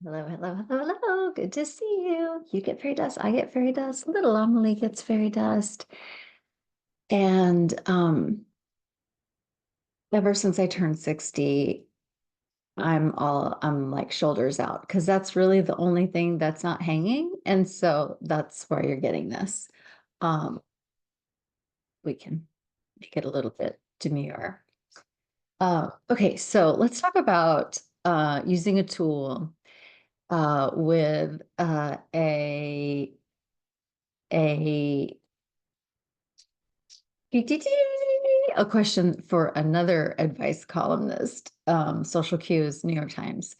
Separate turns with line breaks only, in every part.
Hello, hello, hello, hello. Good to see you. You get fairy dust. I get fairy dust. Little Amelie gets fairy dust. And ever since I turned 60, I'm like shoulders out because that's really the only thing that's not hanging. And so that's why you're getting this. Um, we can make it a little bit demure. Okay, so let's talk about using a tool with a a question for another advice columnist, social cues, New York Times.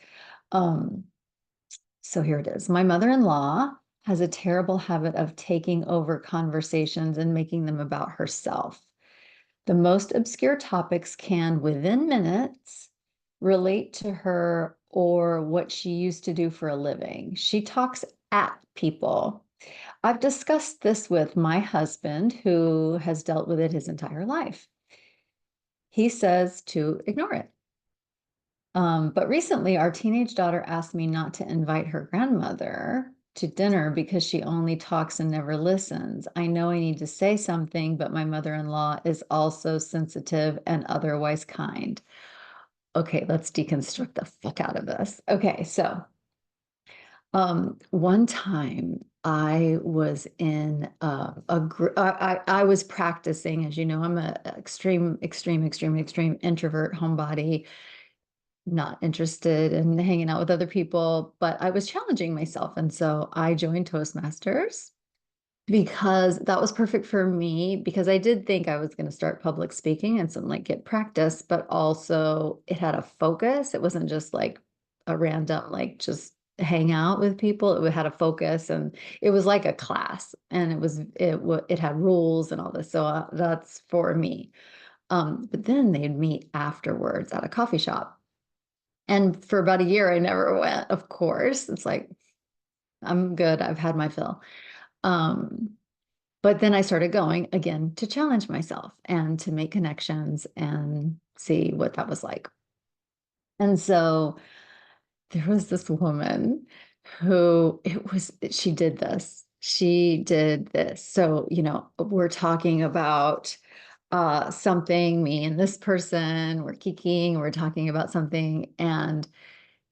Um, so here it is. My mother-in-law has a terrible habit of taking over conversations and making them about herself. The most obscure topics can, within minutes, relate to her or what she used to do for a living. She talks at people. I've discussed this with my husband, who has dealt with it his entire life. He says to ignore it. But recently, our teenage daughter asked me not to invite her grandmother to dinner because she only talks and never listens. I know I need to say something, but my mother-in-law is also sensitive and otherwise kind. Okay, let's deconstruct the fuck out of this. Okay, so one time I was in a group. I was practicing, as you know, I'm a extreme introvert, homebody, not interested in hanging out with other people, but I was challenging myself. And so I joined Toastmasters because that was perfect for me because I did think I was going to start public speaking and some like get practice, but also it had a focus. It wasn't just like a random, like just hang out with people. It had a focus and it was like a class and it had rules and all this. So that's for me. But then they'd meet afterwards at a coffee shop. And for about a year, I never went, of course. It's like, I'm good. I've had my fill. Um, but then I started going again to challenge myself and to make connections and see what that was like. And so there was this woman who she did this. She did this. So, we're talking about something, me and this person, we're kikiing, we're talking about something, and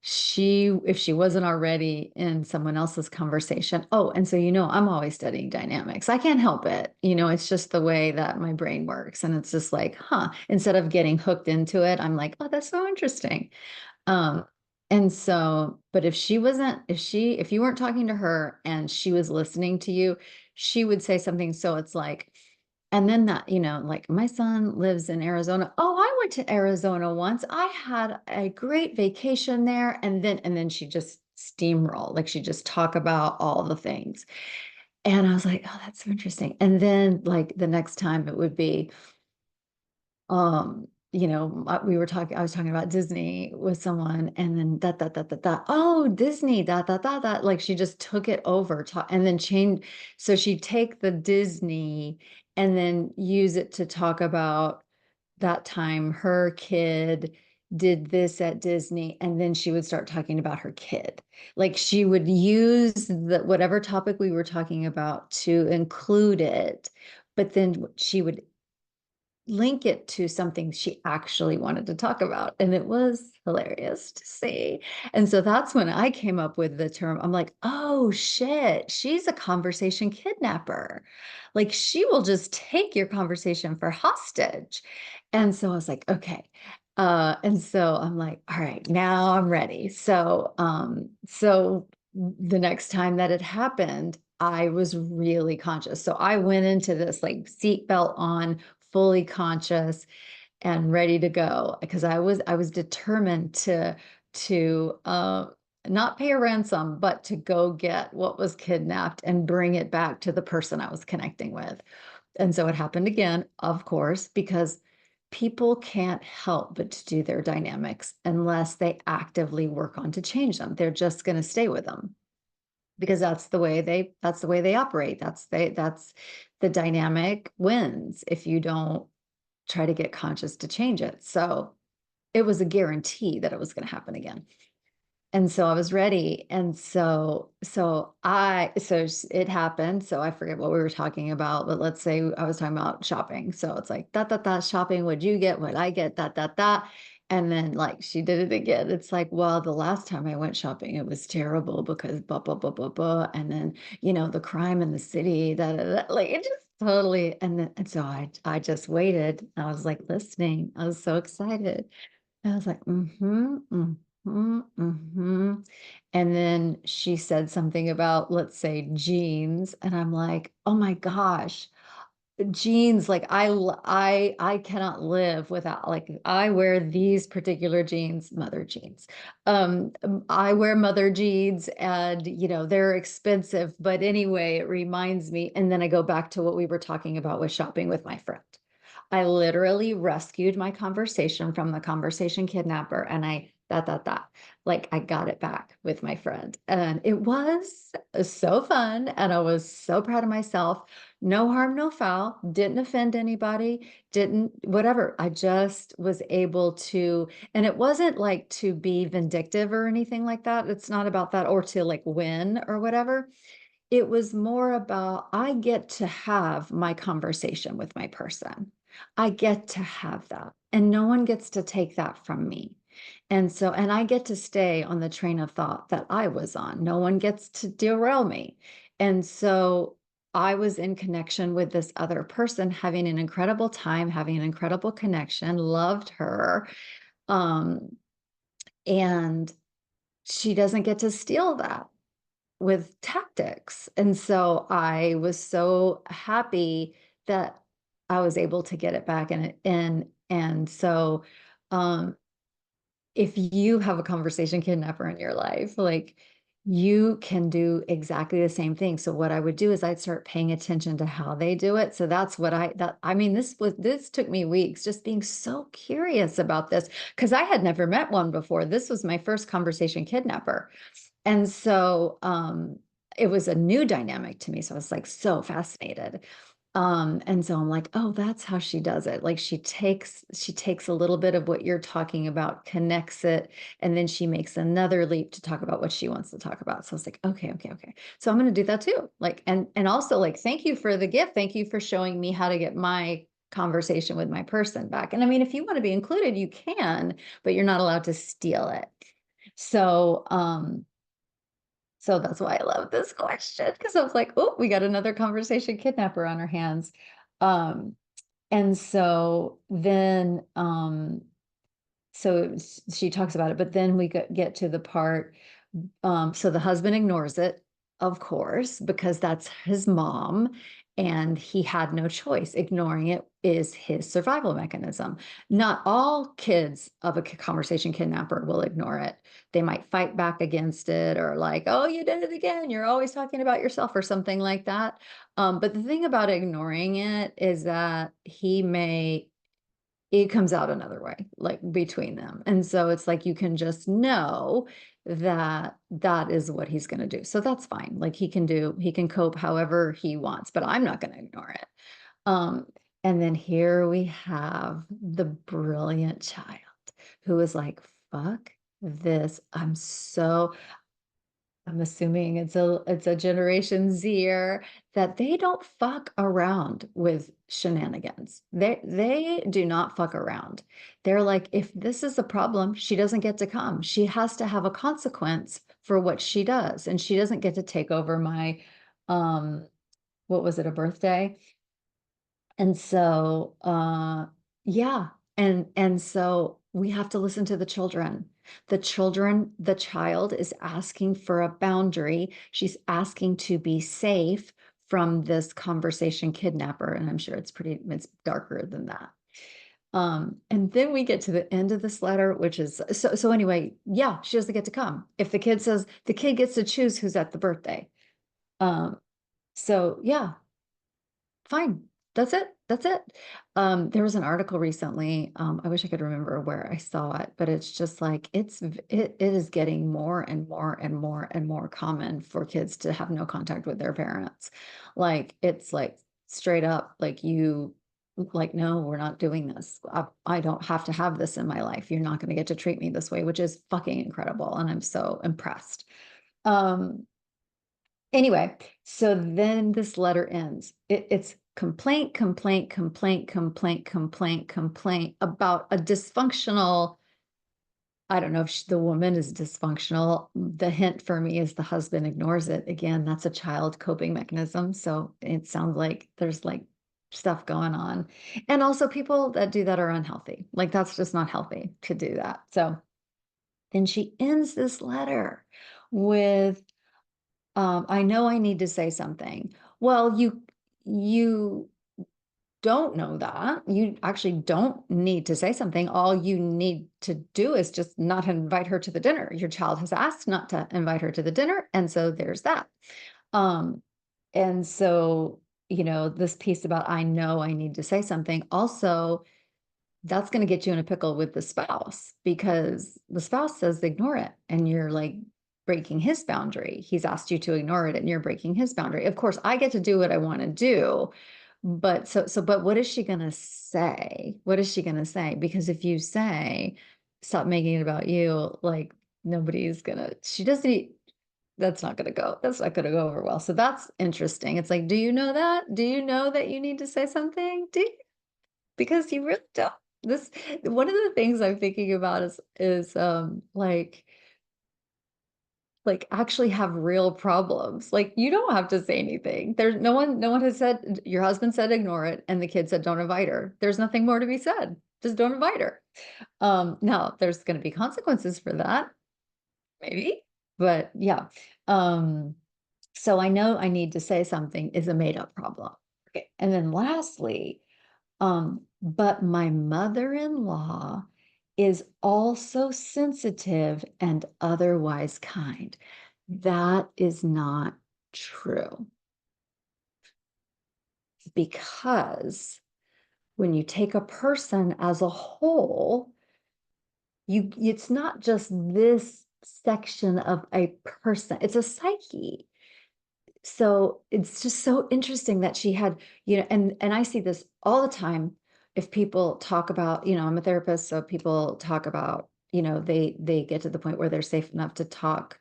if she wasn't already in someone else's conversation. Oh, and so I'm always studying dynamics. I can't help it. It's just the way that my brain works. And it's just like, instead of getting hooked into it, I'm like, oh, that's so interesting. Um, and so, but if you weren't talking to her and she was listening to you, she would say something. So it's like, and then that, like my son lives in Arizona. Oh, I went to Arizona once. I had a great vacation there. And then she just steamroll, like she just talk about all the things. And I was like, oh, that's so interesting. And then like the next time it would be, I was talking about Disney with someone and then that, oh, Disney, that, like she just took it over and then changed. So she'd take the Disney and then use it to talk about that time her kid did this at Disney. And then she would start talking about her kid. Like she would use whatever topic we were talking about to include it, but then she would link it to something she actually wanted to talk about. And it was hilarious to see. And so that's when I came up with the term. I'm like, oh shit, she's a conversation kidnapper. Like she will just take your conversation for hostage. And so I was like, okay. And so I'm like, all right, now I'm ready. So the next time that it happened, I was really conscious. So I went into this like seatbelt on, fully conscious and ready to go because I was determined to not pay a ransom, but to go get what was kidnapped and bring it back to the person I was connecting with. And so it happened again, of course, because people can't help but to do their dynamics unless they actively work on to change them. They're just going to stay with them because that's the way they operate. That's the dynamic wins if you don't try to get conscious to change it. So it was a guarantee that it was going to happen again. And so I was ready. And it happened. So I forget what we were talking about, but let's say I was talking about shopping. So it's like, shopping, what'd you get? What I get, that. And then like she did it again. It's like, well, the last time I went shopping, it was terrible because blah, blah, blah, blah, blah. And then, the crime in the city, like it just totally, and so I just waited. I was like listening. I was so excited. I was like, mm-hmm, mm-hmm, mm-hmm. And then she said something about, let's say, jeans. And I'm like, oh my gosh, jeans. Like I cannot live without, like, I wear these particular jeans, mother jeans. I wear mother jeans and, they're expensive. But anyway, it reminds me. And then I go back to what we were talking about with shopping with my friend. I literally rescued my conversation from the conversation kidnapper and like I got it back with my friend. And it was so fun. And I was so proud of myself. No harm, no foul, didn't offend anybody, didn't whatever. I just was able to, and it wasn't like to be vindictive or anything like that. It's not about that or to like win or whatever. It was more about I get to have my conversation with my person. I get to have that, and no one gets to take that from me. And I get to stay on the train of thought that I was on. No one gets to derail me. And so I was in connection with this other person, having an incredible time, having an incredible connection, loved her. Um, and she doesn't get to steal that with tactics. And so I was so happy that I was able to get it back. And so um if you have a conversation kidnapper in your life, like you can do exactly the same thing. So what I would do is I'd start paying attention to how they do it. So that's what I mean, this took me weeks just being so curious about this because I had never met one before. This was my first conversation kidnapper. And so it was a new dynamic to me. So I was like so fascinated. And so I'm like, oh, that's how she does it. Like she takes a little bit of what you're talking about, connects it, and then she makes another leap to talk about what she wants to talk about. So I was like, okay, okay, okay. So I'm gonna do that too. Like, and also like, thank you for the gift. Thank you for showing me how to get my conversation with my person back. And I mean, if you want to be included, you can, but you're not allowed to steal it. So so that's why I love this question because I was like, oh, we got another conversation kidnapper on our hands. Um, and so then, so she talks about it, but then we get to the part. So the husband ignores it, of course, because that's his mom, and he had no choice. Ignoring it is his survival mechanism. Not all kids of a conversation kidnapper will ignore it. They might fight back against it or like, oh, you did it again. You're always talking about yourself or something like that. But the thing about ignoring it is that it comes out another way, like between them. And so it's like you can just know that that is what he's going to do. So that's fine. Like he can cope however he wants, but I'm not going to ignore it. Um, and then here we have the brilliant child who is like, fuck this. I'm assuming it's a Generation Zer that they don't fuck around with shenanigans. They do not fuck around. They're like, if this is a problem, she doesn't get to come. She has to have a consequence for what she does, and she doesn't get to take over my what was it, a birthday? And so, yeah. And so we have to listen to the children. The child is asking for a boundary. She's asking to be safe from this conversation kidnapper. And I'm sure it's darker than that. And then we get to the end of this letter, which is so anyway, yeah, she doesn't get to come. If the kid says the kid gets to choose who's at the birthday. Um, so yeah, fine. That's it. That's it. There was an article recently. I wish I could remember where I saw it, but it's just like it is getting more and more and more and more common for kids to have no contact with their parents. Like it's like straight up, like like, no, we're not doing this. I don't have to have this in my life. You're not going to get to treat me this way, which is fucking incredible. And I'm so impressed. Um, anyway, so then this letter ends. It's complaint, complaint, complaint, complaint, complaint, complaint about a dysfunctional. I don't know if the woman is dysfunctional. The hint for me is the husband ignores it. Again, that's a child coping mechanism. So it sounds like there's like stuff going on. And also people that do that are unhealthy. Like that's just not healthy to do that. So then she ends this letter with, I know I need to say something. Well, you don't know that. You actually don't need to say something. All you need to do is just not invite her to the dinner. Your child has asked not to invite her to the dinner. And so there's that. Um, and so, this piece about I know I need to say something also, that's going to get you in a pickle with the spouse because the spouse says ignore it and you're like breaking his boundary. He's asked you to ignore it and you're breaking his boundary. Of course, I get to do what I want to do, but but what is she going to say? What is she going to say? Because if you say stop making it about you, like nobody's going to, she doesn't that's not going to go. That's not going to go over well. So that's interesting. It's like, do you know that? Do you know that you need to say something? Do you? Because you really don't. This one of the things I'm thinking about is like actually have real problems. Like you don't have to say anything. There's no one has said your husband said ignore it and the kid said don't invite her. There's nothing more to be said. Just don't invite her. Now there's going to be consequences for that, maybe. But yeah. Um so I know I need to say something is a made up problem. Okay. And then lastly, but my mother-in-law is also sensitive and otherwise kind. That is not true because when you take a person as a whole, it's not just this section of a person, it's a psyche. So it's just so interesting that she had, and I see this all the time. If people talk about, I'm a therapist, so people talk about, they get to the point where they're safe enough to talk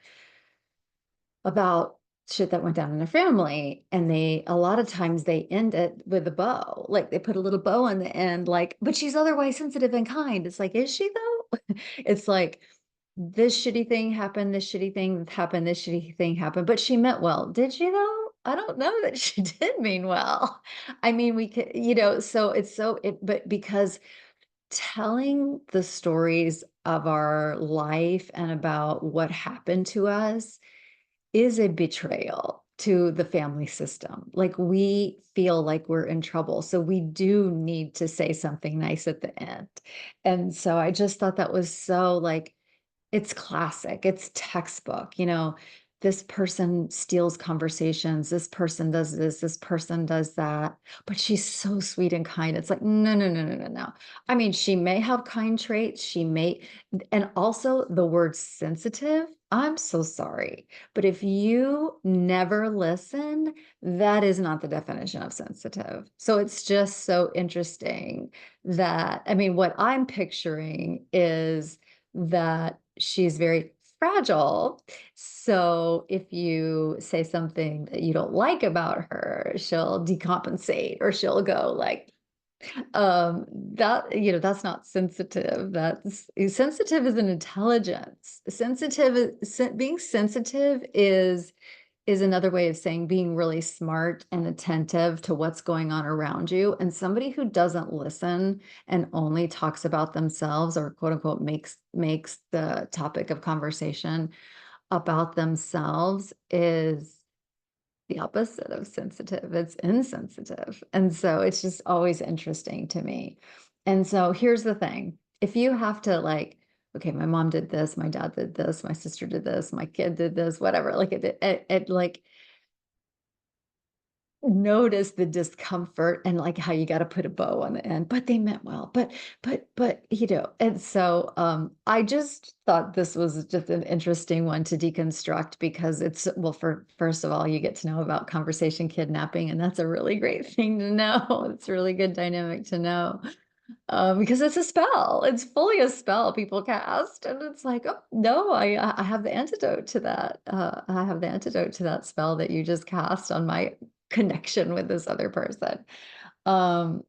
about shit that went down in their family. And a lot of times they end it with a bow. Like they put a little bow on the end, like, but she's otherwise sensitive and kind. It's like, is she though? It's like, this shitty thing happened, this shitty thing happened, this shitty thing happened, but she meant well. Did she though? I don't know that she did mean well. I mean, we could, so but because telling the stories of our life and about what happened to us is a betrayal to the family system. Like we feel like we're in trouble. So we do need to say something nice at the end. And so I just thought that was so like, it's classic. It's textbook. This person steals conversations. This person does this person does that. But she's so sweet and kind. It's like, no, no, no, no, no, no. I mean, she may have kind traits. And also the word sensitive. I'm so sorry. But if you never listen, that is not the definition of sensitive. So it's just so interesting that, I mean, what I'm picturing is that she's very fragile. So if you say something that you don't like about her, she'll decompensate or she'll go like, that's not sensitive. That's sensitive is an intelligence. Being sensitive is another way of saying being really smart and attentive to what's going on around you. And somebody who doesn't listen and only talks about themselves or quote unquote makes the topic of conversation about themselves is the opposite of sensitive. It's insensitive. And so it's just always interesting to me. And so here's the thing. If you have to like, okay, my mom did this, my dad did this, my sister did this, my kid did this, whatever, like it like notice the discomfort and like how you got to put a bow on the end, but they meant well. But and so I just thought this was just an interesting one to deconstruct because it's well, for first of all, you get to know about conversation kidnapping, and that's a really great thing to know. It's a really good dynamic to know. Because it's a spell. It's fully a spell people cast, and it's like, oh no, I have the antidote to that. I have the antidote to that spell that you just cast on my connection with this other person. Um,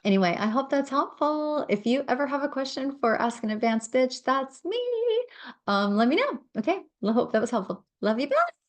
anyway, I hope that's helpful. If you ever have a question for Ask an Advanced Bitch, that's me. Let me know. Okay, I hope that was helpful. Love you. Bye.